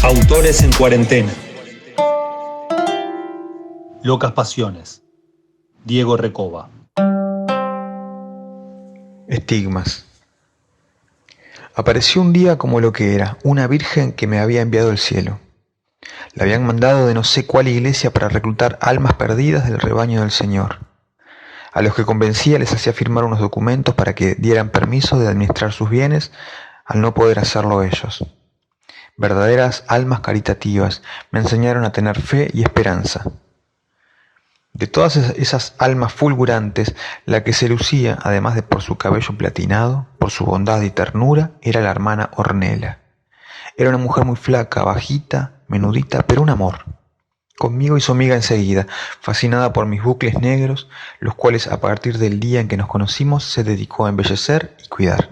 Autores en cuarentena. Locas pasiones. Diego Recoba. Estigmas. Apareció un día como lo que era, una virgen que me había enviado el cielo. La habían mandado de no sé cuál iglesia para reclutar almas perdidas del rebaño del Señor. A los que convencía les hacía firmar unos documentos para que dieran permiso de administrar sus bienes al no poder hacerlo ellos. Verdaderas almas caritativas me enseñaron a tener fe y esperanza. De todas esas almas fulgurantes, la que se lucía, además de por su cabello platinado, por su bondad y ternura, era la hermana Ornella. Era una mujer muy flaca, bajita, menudita, pero un amor. Conmigo hizo amiga enseguida, fascinada por mis bucles negros, los cuales a partir del día en que nos conocimos se dedicó a embellecer y cuidar.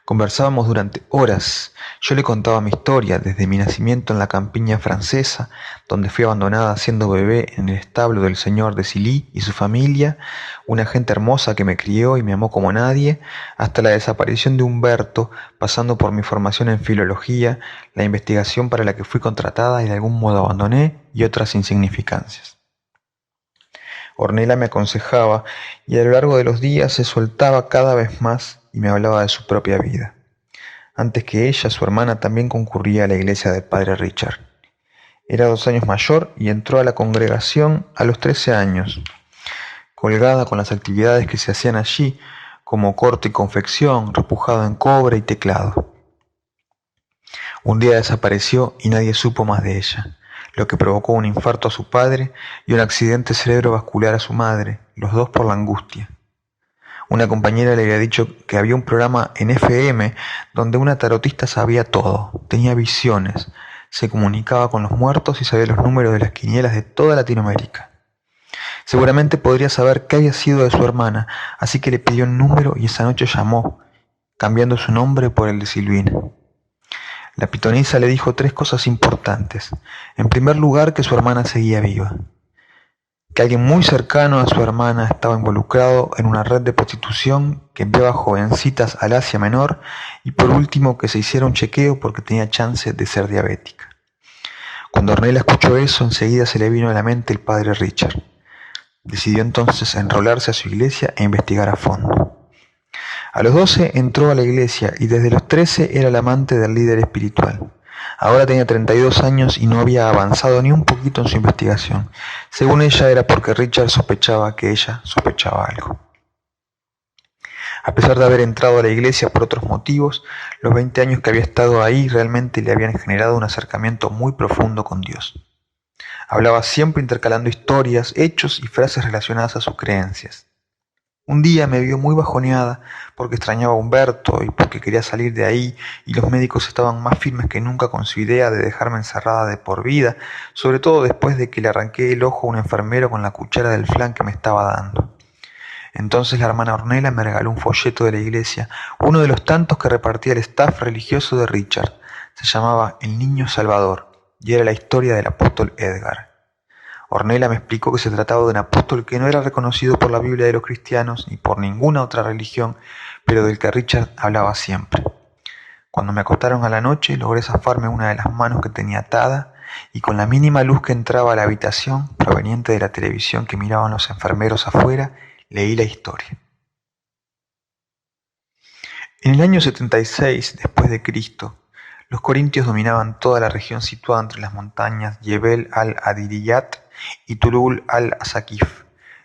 Conversábamos durante horas. Yo le contaba mi historia desde mi nacimiento en la campiña francesa, donde fui abandonada siendo bebé en el establo del señor de Silly y su familia, una gente hermosa que me crió y me amó como nadie, hasta la desaparición de Humberto, pasando por mi formación en filología, la investigación para la que fui contratada y de algún modo abandoné, y otras insignificancias. Ornella me aconsejaba y a lo largo de los días se soltaba cada vez más y me hablaba de su propia vida. Antes que ella, su hermana también concurría a la iglesia del padre Richard. Era 2 años mayor y entró a la congregación a los 13 años, colgada con las actividades que se hacían allí, como corte y confección, repujado en cobre y teclado. Un día desapareció y nadie supo más de ella, lo que provocó un infarto a su padre y un accidente cerebrovascular a su madre, los dos por la angustia. Una compañera le había dicho que había un programa en FM donde una tarotista sabía todo, tenía visiones, se comunicaba con los muertos y sabía los números de las quinielas de toda Latinoamérica. Seguramente podría saber qué había sido de su hermana, así que le pidió un número y esa noche llamó, cambiando su nombre por el de Silvina. La pitonisa le dijo 3 cosas importantes. En primer lugar, que su hermana seguía viva, que alguien muy cercano a su hermana estaba involucrado en una red de prostitución que enviaba jovencitas al Asia Menor, y por último que se hiciera un chequeo porque tenía chance de ser diabética. Cuando Ornella escuchó eso, enseguida se le vino a la mente el padre Richard. Decidió entonces enrolarse a su iglesia e investigar a fondo. A los 12 entró a la iglesia y desde los 13 era el amante del líder espiritual. Ahora tenía 32 años y no había avanzado ni un poquito en su investigación. Según ella era porque Richard sospechaba que ella sospechaba algo. A pesar de haber entrado a la iglesia por otros motivos, los 20 años que había estado ahí realmente le habían generado un acercamiento muy profundo con Dios. Hablaba siempre intercalando historias, hechos y frases relacionadas a sus creencias. Un día me vio muy bajoneada porque extrañaba a Humberto y porque quería salir de ahí, y los médicos estaban más firmes que nunca con su idea de dejarme encerrada de por vida, sobre todo después de que le arranqué el ojo a un enfermero con la cuchara del flan que me estaba dando. Entonces la hermana Ornella me regaló un folleto de la iglesia, uno de los tantos que repartía el staff religioso de Richard. Se llamaba El Niño Salvador y era la historia del apóstol Edgar. Ornella me explicó que se trataba de un apóstol que no era reconocido por la Biblia de los cristianos ni por ninguna otra religión, pero del que Richard hablaba siempre. Cuando me acostaron a la noche, logré zafarme una de las manos que tenía atada y con la mínima luz que entraba a la habitación, proveniente de la televisión que miraban los enfermeros afuera, leí la historia. En el año 76 después de Cristo, los corintios dominaban toda la región situada entre las montañas Jebel al-Adiriyat y Tulul al-Asakif,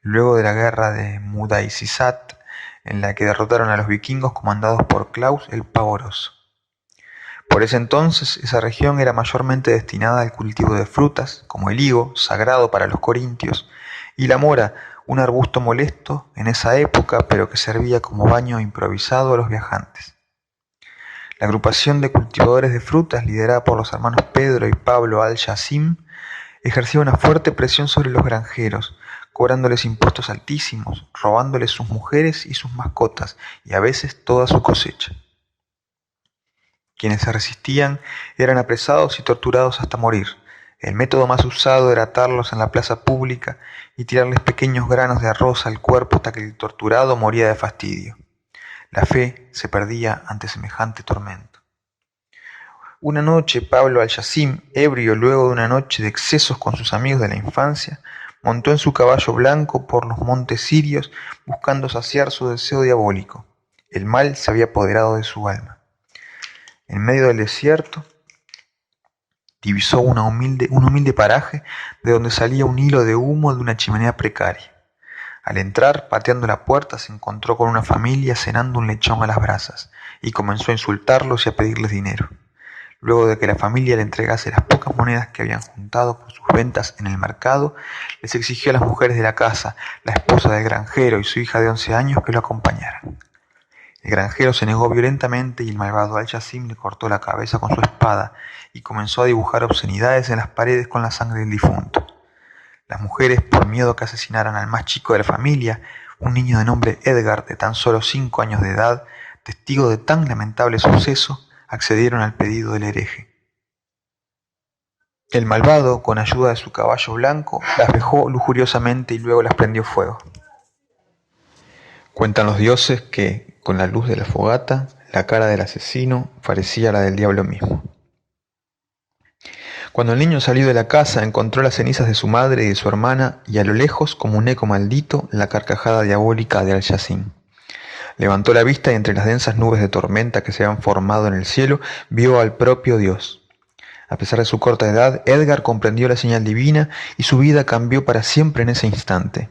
luego de la guerra de Mudaysisat, en la que derrotaron a los vikingos comandados por Claus el Pavoroso. Por ese entonces, esa región era mayormente destinada al cultivo de frutas, como el higo, sagrado para los corintios, y la mora, un arbusto molesto en esa época, pero que servía como baño improvisado a los viajantes. La agrupación de cultivadores de frutas, liderada por los hermanos Pedro y Pablo al-Jassim, ejercía una fuerte presión sobre los granjeros, cobrándoles impuestos altísimos, robándoles sus mujeres y sus mascotas, y a veces toda su cosecha. Quienes se resistían eran apresados y torturados hasta morir. El método más usado era atarlos en la plaza pública y tirarles pequeños granos de arroz al cuerpo hasta que el torturado moría de fastidio. La fe se perdía ante semejante tormento. Una noche Pablo Al-Yacim, ebrio luego de una noche de excesos con sus amigos de la infancia, montó en su caballo blanco por los montes sirios buscando saciar su deseo diabólico. El mal se había apoderado de su alma. En medio del desierto divisó un humilde paraje de donde salía un hilo de humo de una chimenea precaria. Al entrar, pateando la puerta, se encontró con una familia cenando un lechón a las brasas y comenzó a insultarlos y a pedirles dinero. Luego de que la familia le entregase las pocas monedas que habían juntado por sus ventas en el mercado, les exigió a las mujeres de la casa, la esposa del granjero y su hija de 11 años, que lo acompañaran. El granjero se negó violentamente y el malvado Al-Yacim le cortó la cabeza con su espada y comenzó a dibujar obscenidades en las paredes con la sangre del difunto. Las mujeres, por miedo a que asesinaran al más chico de la familia, un niño de nombre Edgar, de tan solo 5 años de edad, testigo de tan lamentable suceso, accedieron al pedido del hereje. El malvado, con ayuda de su caballo blanco, las vejó lujuriosamente y luego las prendió fuego. Cuentan los dioses que, con la luz de la fogata, la cara del asesino parecía la del diablo mismo. Cuando el niño salió de la casa, encontró las cenizas de su madre y de su hermana, y a lo lejos, como un eco maldito, la carcajada diabólica de Al-Yacim. Levantó la vista y entre las densas nubes de tormenta que se habían formado en el cielo, vio al propio Dios. A pesar de su corta edad, Edgar comprendió la señal divina y su vida cambió para siempre en ese instante.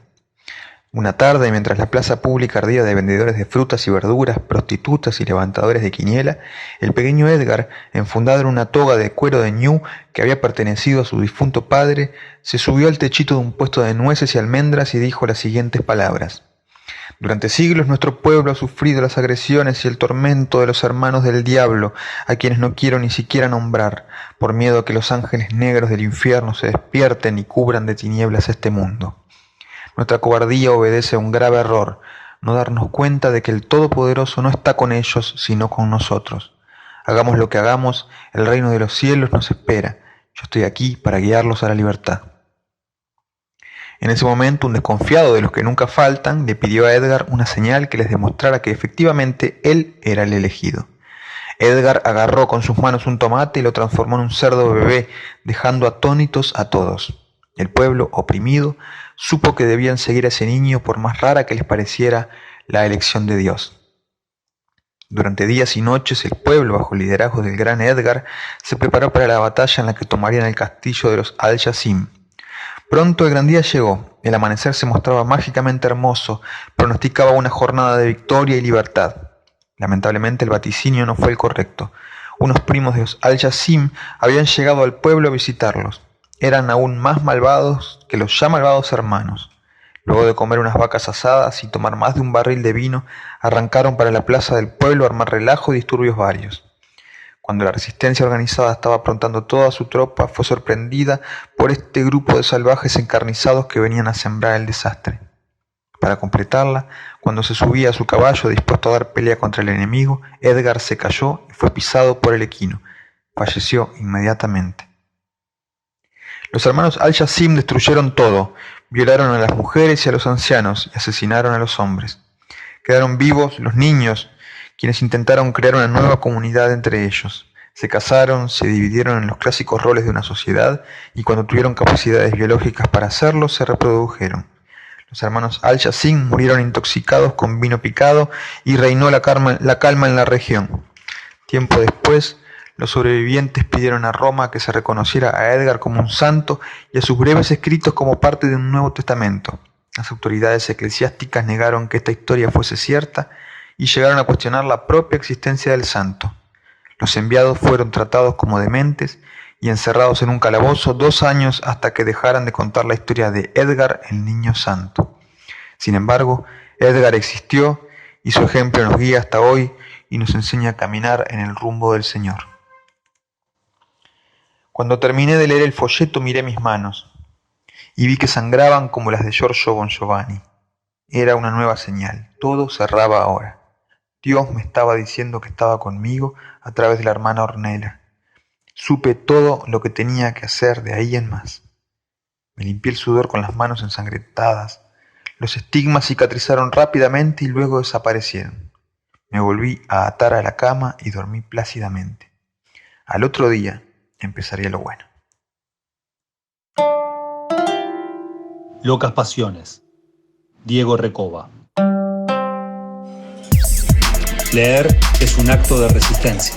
Una tarde, mientras la plaza pública ardía de vendedores de frutas y verduras, prostitutas y levantadores de quiniela, el pequeño Edgar, enfundado en una toga de cuero de ñu que había pertenecido a su difunto padre, se subió al techito de un puesto de nueces y almendras y dijo las siguientes palabras: «Durante siglos nuestro pueblo ha sufrido las agresiones y el tormento de los hermanos del diablo, a quienes no quiero ni siquiera nombrar, por miedo a que los ángeles negros del infierno se despierten y cubran de tinieblas este mundo. Nuestra cobardía obedece a un grave error, no darnos cuenta de que el Todopoderoso no está con ellos, sino con nosotros. Hagamos lo que hagamos, el reino de los cielos nos espera. Yo estoy aquí para guiarlos a la libertad». En ese momento, un desconfiado de los que nunca faltan le pidió a Edgar una señal que les demostrara que efectivamente él era el elegido. Edgar agarró con sus manos un tomate y lo transformó en un cerdo bebé, dejando atónitos a todos. El pueblo, oprimido, supo que debían seguir a ese niño por más rara que les pareciera la elección de Dios. Durante días y noches el pueblo, bajo el liderazgo del gran Edgar, se preparó para la batalla en la que tomarían el castillo de los Al-Yacim. Pronto el gran día llegó. El amanecer se mostraba mágicamente hermoso, pronosticaba una jornada de victoria y libertad. Lamentablemente el vaticinio no fue el correcto. Unos primos de los Al-Yacim habían llegado al pueblo a visitarlos. Eran aún más malvados que los ya malvados hermanos. Luego de comer unas vacas asadas y tomar más de un barril de vino, arrancaron para la plaza del pueblo a armar relajo y disturbios varios. Cuando la resistencia organizada estaba aprontando toda su tropa, fue sorprendida por este grupo de salvajes encarnizados que venían a sembrar el desastre. Para completarla, cuando se subía a su caballo dispuesto a dar pelea contra el enemigo, Edgar se cayó y fue pisado por el equino. Falleció inmediatamente. Los hermanos Al-Yacim destruyeron todo, violaron a las mujeres y a los ancianos y asesinaron a los hombres. Quedaron vivos los niños, quienes intentaron crear una nueva comunidad entre ellos. Se casaron, se dividieron en los clásicos roles de una sociedad y cuando tuvieron capacidades biológicas para hacerlo, se reprodujeron. Los hermanos Al-Yacim murieron intoxicados con vino picado y reinó la calma en la región. Tiempo después, los sobrevivientes pidieron a Roma que se reconociera a Edgar como un santo y a sus breves escritos como parte de un Nuevo Testamento. Las autoridades eclesiásticas negaron que esta historia fuese cierta y llegaron a cuestionar la propia existencia del santo. Los enviados fueron tratados como dementes y encerrados en un calabozo 2 años hasta que dejaran de contar la historia de Edgar, el niño santo. Sin embargo, Edgar existió y su ejemplo nos guía hasta hoy y nos enseña a caminar en el rumbo del Señor. Cuando terminé de leer el folleto miré mis manos y vi que sangraban como las de Giorgio Bon Giovanni. Era una nueva señal, todo cerraba ahora. Dios me estaba diciendo que estaba conmigo a través de la hermana Ornella. Supe todo lo que tenía que hacer de ahí en más. Me limpié el sudor con las manos ensangrentadas. Los estigmas cicatrizaron rápidamente y luego desaparecieron. Me volví a atar a la cama y dormí plácidamente. Al otro día empezaría lo bueno. Locas pasiones. Diego Recoba. Leer es un acto de resistencia.